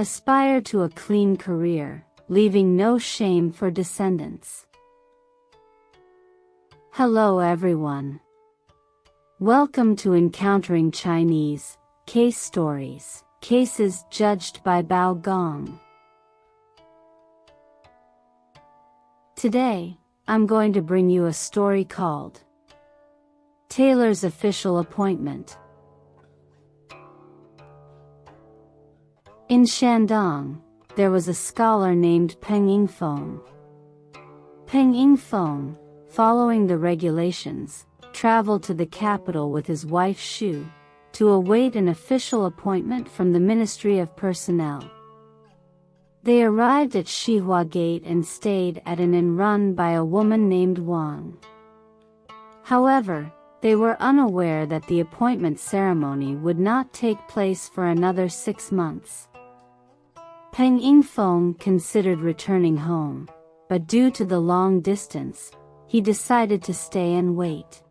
Aspire to a clean career, leaving no shame for descendants. Hello everyone. Welcome to Encountering Chinese Case Stories, Cases Judged by Bao Gong. Today, I'm going to bring you a story called Tailor's Official Appointment. In Shandong, there was a scholar named Peng Yingfeng. Peng Yingfeng, following the regulations, traveled to the capital with his wife Xu, to await an official appointment from the Ministry of Personnel. They arrived at Xihua Gate and stayed at an inn run by a woman named Wang. However, they were unaware that the appointment ceremony would not take place for another 6 months. Peng Yingfeng considered returning home, but due to the long distance, he decided to stay and wait.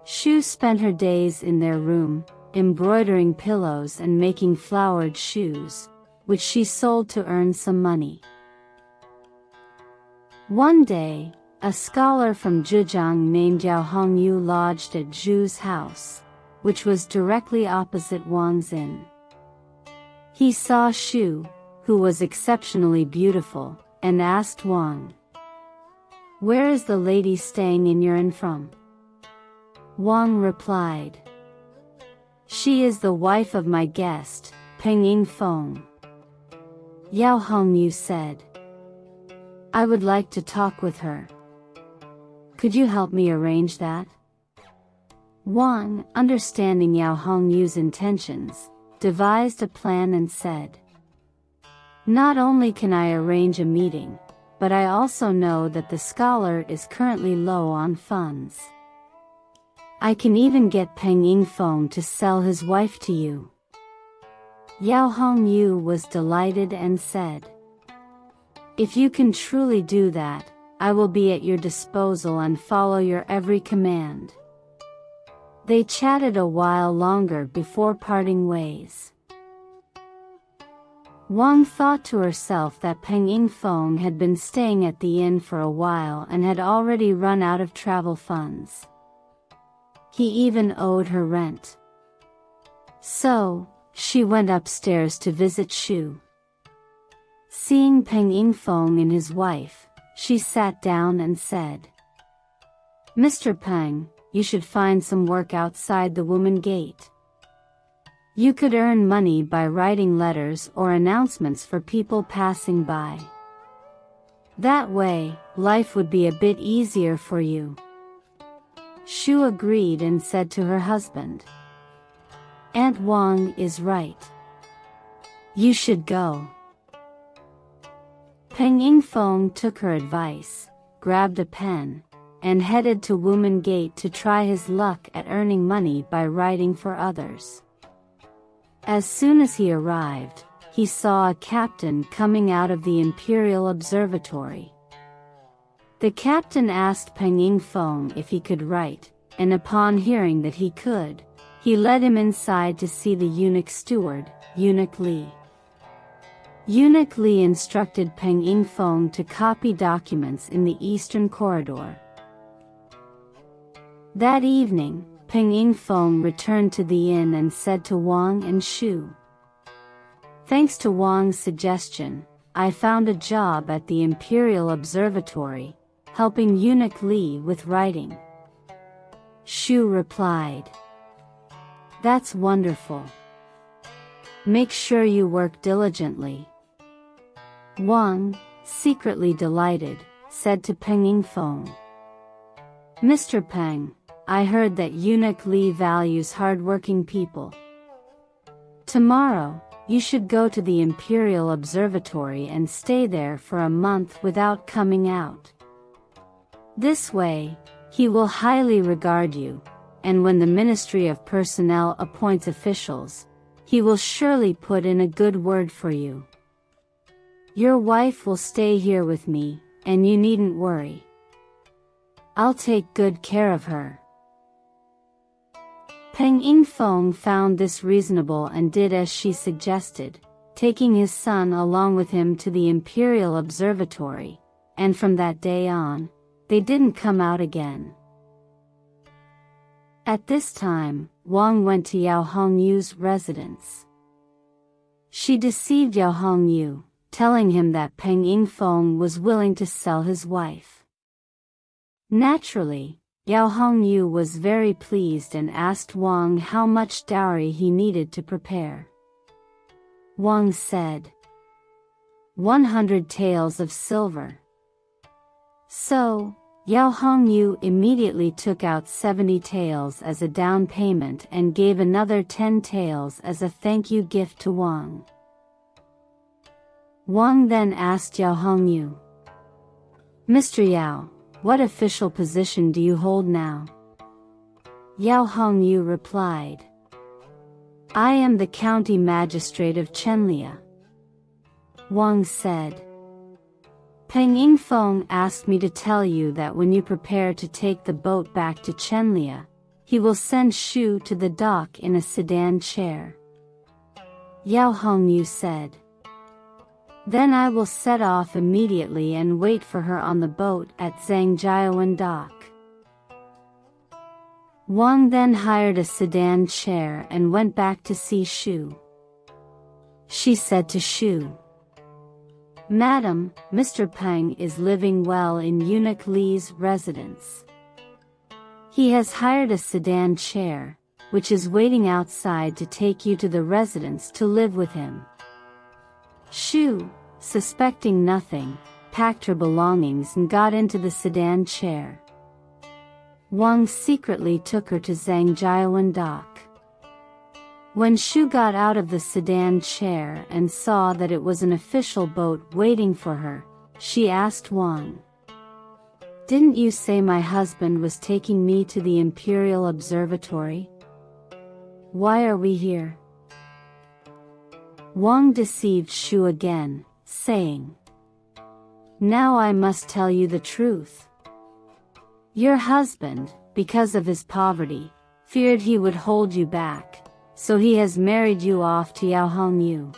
Xu spent her days in their room, embroidering pillows and making flowered shoes, which she sold to earn some money. One day, a scholar from Zhejiang named Yao Hongyu lodged at Zhu's house, which was directly opposite Wang's inn. He saw Xu, who was exceptionally beautiful, and asked Wang, "Where is the lady staying in your inn from?" Wang replied, "She is the wife of my guest, Peng Yingfeng." Yao Hongyu said, "I would like to talk with her. Could you help me arrange that?" Wang, understanding Yao Hongyu's intentions, devised a plan and said, "Not only can I arrange a meeting, but I also know that the scholar is currently low on funds. I can even get Peng Yingfeng to sell his wife to you." Yao Hongyu was delighted and said, "If you can truly do that, I will be at your disposal and follow your every command." They chatted a while longer before parting ways. Wang thought to herself that Peng Yingfeng had been staying at the inn for a while and had already run out of travel funds. He even owed her rent. So, she went upstairs to visit Xu. Seeing Peng Yingfeng and his wife, she sat down and said, "Mr. Peng, you should find some work outside the woman gate. You could earn money by writing letters or announcements for people passing by. That way, life would be a bit easier for you." Xu agreed and said to her husband, "Aunt Wang is right. You should go." Peng Yingfeng took her advice, grabbed a pen, and headed to Woman Gate to try his luck at earning money by writing for others. As soon as he arrived, he saw a captain coming out of the Imperial Observatory. The captain asked Peng Yingfeng if he could write, and upon hearing that he could, he led him inside to see the eunuch steward, Eunuch Li. Eunuch Li instructed Peng Yingfeng to copy documents in the eastern corridor. That evening, Peng Yingfeng returned to the inn and said to Wang and Xu, "Thanks to Wang's suggestion, I found a job at the Imperial Observatory, helping Eunuch Li with writing." Xu replied, "That's wonderful. Make sure you work diligently." Wang, secretly delighted, said to Peng Yingfeng, "Mr. Peng, I heard that Eunuch Li values hard-working people. Tomorrow, you should go to the Imperial Observatory and stay there for a month without coming out. This way, he will highly regard you, and when the Ministry of Personnel appoints officials, he will surely put in a good word for you. Your wife will stay here with me, and you needn't worry. I'll take good care of her." Peng Yingfeng found this reasonable and did as she suggested, taking his son along with him to the Imperial Observatory, and from that day on, they didn't come out again. At this time, Wang went to Yao Hongyu's residence. She deceived Yao Hongyu, telling him that Peng Yingfeng was willing to sell his wife. Naturally, Yao Hongyu was very pleased and asked Wang how much dowry he needed to prepare. Wang said, 100 taels of silver. So, Yao Hongyu immediately took out 70 taels as a down payment and gave another 10 taels as a thank you gift to Wang. Wang then asked Yao Hongyu, Mr. Yao, what official position do you hold now? Yao Hongyu replied, I am the county magistrate of Chenlia. Wang said, Peng Yingfeng asked me to tell you that when you prepare to take the boat back to Chenlia, he will send Shu to the dock in a sedan chair. Yao Hongyu said, Then I will set off immediately and wait for her on the boat at Zhangjiawan dock. Wang then hired a sedan chair and went back to see Shu. She said to Shu, Madam, Mr. Peng is living well in Eunuch Li's residence. He has hired a sedan chair, which is waiting outside to take you to the residence to live with him. Shu, suspecting nothing, packed her belongings and got into the sedan chair. Wang secretly took her to Zhangjiawan dock. When Shu got out of the sedan chair and saw that it was an official boat waiting for her, she asked Wang, Didn't you say my husband was taking me to the Imperial Observatory? Why are we here? Wang deceived Shu again, saying, Now I must tell you the truth. Your husband, because of his poverty, feared he would hold you back, so he has married you off to Yao Hongyu.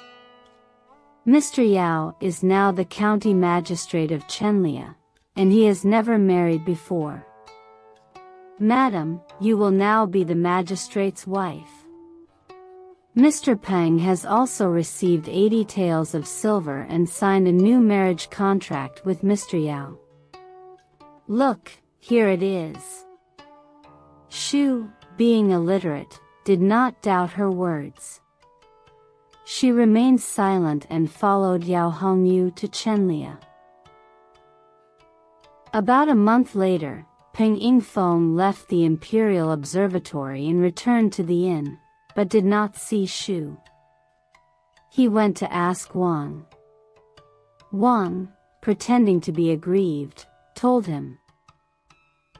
Mr. Yao is now the county magistrate of Chenlia, and he has never married before. Madam, you will now be the magistrate's wife. Mr. Peng has also received 80 taels of silver and signed a new marriage contract with Mr. Yao. Look, here it is. Shu, being illiterate, did not doubt her words. She remained silent and followed Yao Hongyu to Chenlia. About a month later, Peng Yingfeng left the Imperial Observatory and returned to the inn, but did not see Shu. He went to ask Wang. Wang, pretending to be aggrieved, told him,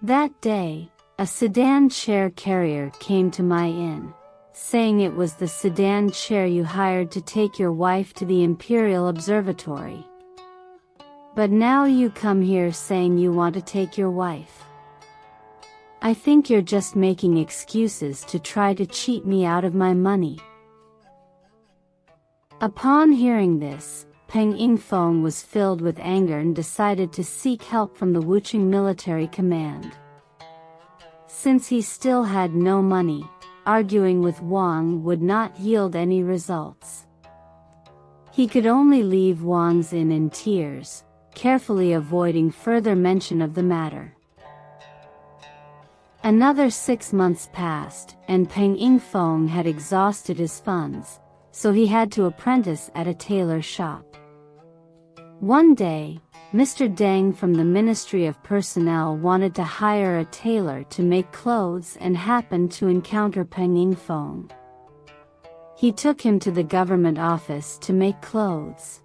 That day, a sedan chair carrier came to my inn, saying it was the sedan chair you hired to take your wife to the Imperial Observatory. But now you come here saying you want to take your wife. I think you're just making excuses to try to cheat me out of my money. Upon hearing this, Peng Yingfeng was filled with anger and decided to seek help from the Wucheng military command. Since he still had no money, arguing with Wang would not yield any results. He could only leave Wang's inn in tears, carefully avoiding further mention of the matter. Another 6 months passed, and Peng Yingfeng had exhausted his funds, so he had to apprentice at a tailor shop. One day, Mr. Deng from the Ministry of Personnel wanted to hire a tailor to make clothes and happened to encounter Peng Yingfeng. He took him to the government office to make clothes.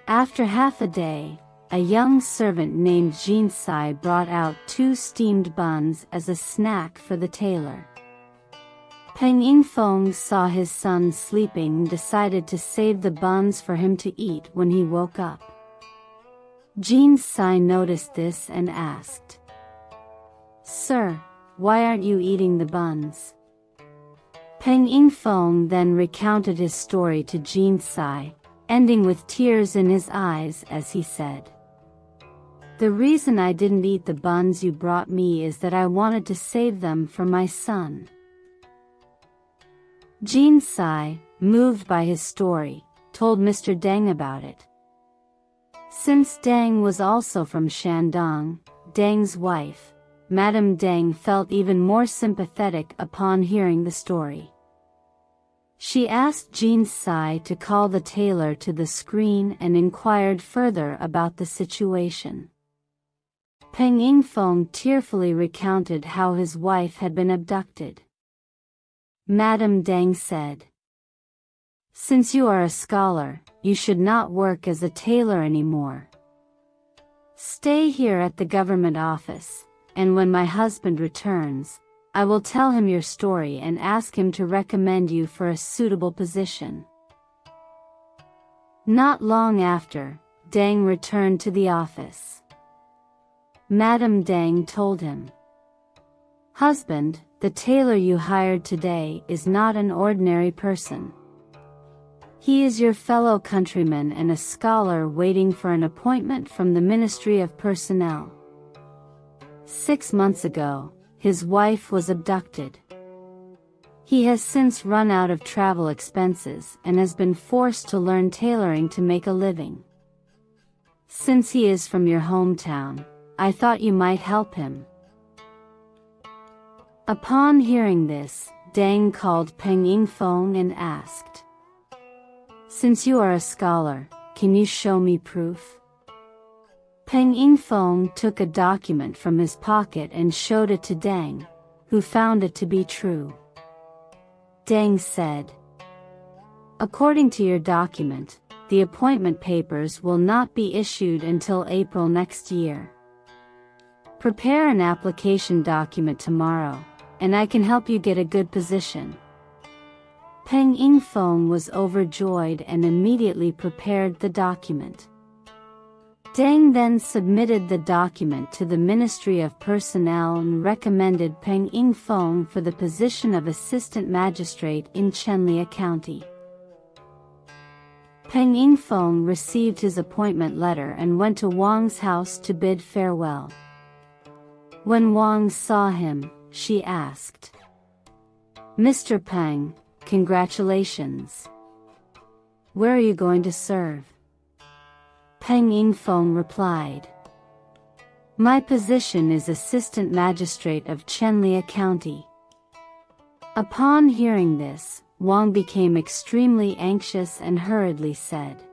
After half a day, a young servant named Jin Sai brought out 2 steamed buns as a snack for the tailor. Peng Yingfeng saw his son sleeping and decided to save the buns for him to eat when he woke up. Jin Sai noticed this and asked, Sir, why aren't you eating the buns? Peng Yingfeng then recounted his story to Jin Sai, ending with tears in his eyes as he said, "The reason I didn't eat the buns you brought me is that I wanted to save them for my son." Jin Sai, moved by his story, told Mr. Deng about it. Since Deng was also from Shandong, Deng's wife, Madame Deng felt even more sympathetic upon hearing the story. She asked Jin Sai to call the tailor to the screen and inquired further about the situation. Peng Yingfeng tearfully recounted how his wife had been abducted. Madame Deng said, "Since you are a scholar, you should not work as a tailor anymore. Stay here at the government office, and when my husband returns, I will tell him your story and ask him to recommend you for a suitable position." Not long after, Deng returned to the office. Madame Deng told him, "Husband, the tailor you hired today is not an ordinary person. He is your fellow countryman and a scholar waiting for an appointment from the Ministry of Personnel. 6 months ago, his wife was abducted. He has since run out of travel expenses and has been forced to learn tailoring to make a living. Since he is from your hometown, I thought you might help him." Upon hearing this, Deng called Peng Yingfeng and asked, "Since you are a scholar, can you show me proof?" Peng Yingfeng took a document from his pocket and showed it to Deng, who found it to be true. Deng said, "According to your document, the appointment papers will not be issued until April next year. Prepare an application document tomorrow, and I can help you get a good position." Peng Yingfeng was overjoyed and immediately prepared the document. Deng then submitted the document to the Ministry of Personnel and recommended Peng Yingfeng for the position of assistant magistrate in Chenlia County. Peng Yingfeng received his appointment letter and went to Wang's house to bid farewell. When Wang saw him, she asked, "Mr. Peng, congratulations. Where are you going to serve?" Peng Yingfeng replied, "My position is Assistant Magistrate of Chenlia County." Upon hearing this, Wang became extremely anxious and hurriedly said,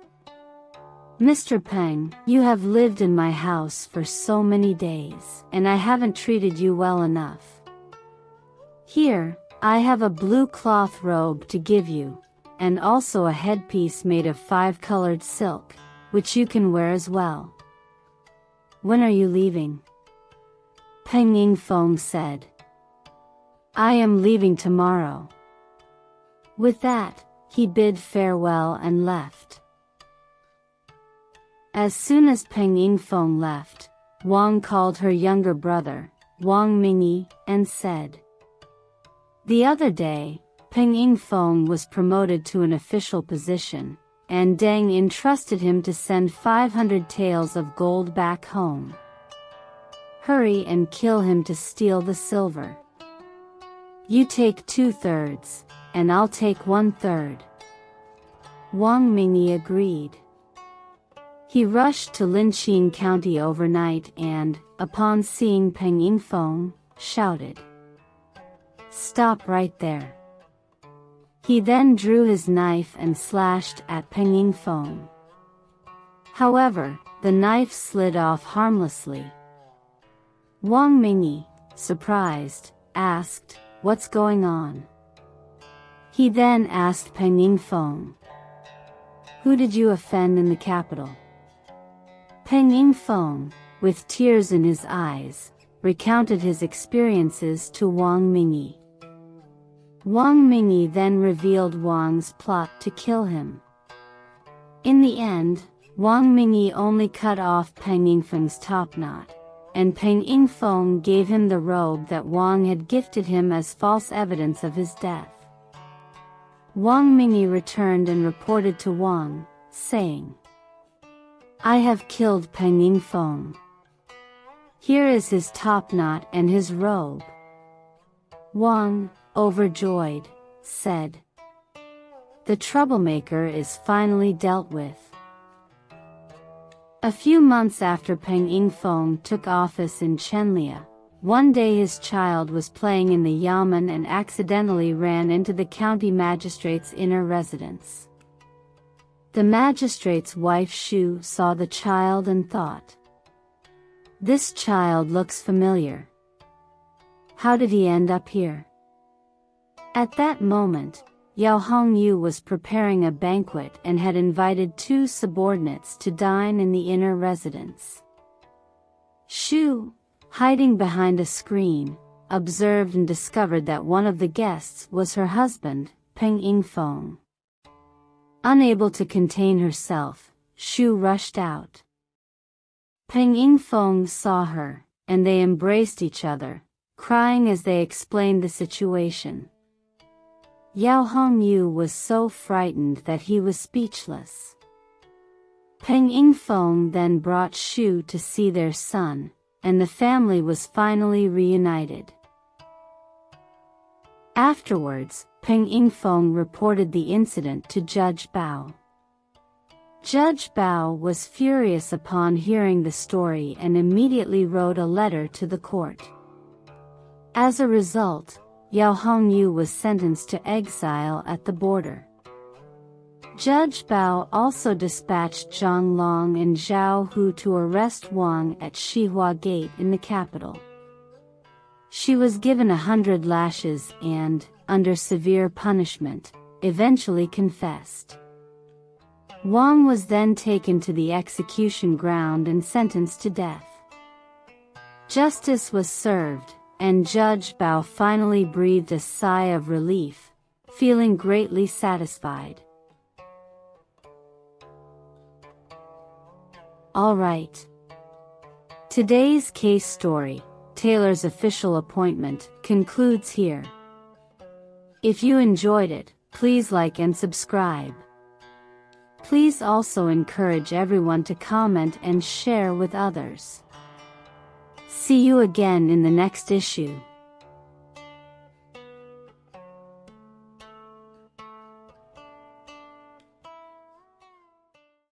"Mr. Peng, you have lived in my house for so many days, and I haven't treated you well enough. Here, I have a blue cloth robe to give you, and also a headpiece made of 5-colored silk, which you can wear as well. When are you leaving?" Peng Yingfeng said, "I am leaving tomorrow." With that, he bid farewell and left. As soon as Peng Yingfeng left, Wang called her younger brother, Wang Mingyi, and said, "The other day, Peng Yingfeng was promoted to an official position, and Deng entrusted him to send 500 taels of gold back home. Hurry and kill him to steal the silver. You take 2/3, and I'll take 1/3. Wang Mingyi agreed. He rushed to Linqing County overnight and, upon seeing Peng Yingfeng, shouted, "Stop right there." He then drew his knife and slashed at Peng Yingfeng. However, the knife slid off harmlessly. Wang Mingyi, surprised, asked, "What's going on?" He then asked Peng Yingfeng, "Who did you offend in the capital?" Peng Yingfeng, with tears in his eyes, recounted his experiences to Wang Mingyi. Wang Mingyi then revealed Wang's plot to kill him. In the end, Wang Mingyi only cut off Peng Yingfeng's top knot, and Peng Yingfeng gave him the robe that Wang had gifted him as false evidence of his death. Wang Mingyi returned and reported to Wang, saying, "I have killed Peng Yingfeng. Here is his topknot and his robe." Wang, overjoyed, said, "The troublemaker is finally dealt with." A few months after Peng Yingfeng took office in Chenlia, one day his child was playing in the yamen and accidentally ran into the county magistrate's inner residence. The magistrate's wife Shu saw the child and thought, "This child looks familiar. How did he end up here?" At that moment, Yao Hongyu was preparing a banquet and had invited 2 subordinates to dine in the inner residence. Shu, hiding behind a screen, observed and discovered that one of the guests was her husband, Peng Yingfeng. Unable to contain herself, Shu rushed out. Peng Yingfeng saw her, and they embraced each other, crying as they explained the situation. Yao Hongyu was so frightened that he was speechless. Peng Yingfeng then brought Shu to see their son, and the family was finally reunited. Afterwards, Peng Yingfeng reported the incident to Judge Bao. Judge Bao was furious upon hearing the story and immediately wrote a letter to the court. As a result, Yao Hongyu was sentenced to exile at the border. Judge Bao also dispatched Zhang Long and Zhao Hu to arrest Wang at Xihua Gate in the capital. She was given 100 lashes and, under severe punishment, eventually confessed. Wang was then taken to the execution ground and sentenced to death. Justice was served, and Judge Bao finally breathed a sigh of relief, feeling greatly satisfied. Alright. Today's case story, Tailor's official appointment, concludes here. If you enjoyed it, please like and subscribe. Please also encourage everyone to comment and share with others. See you again in the next issue.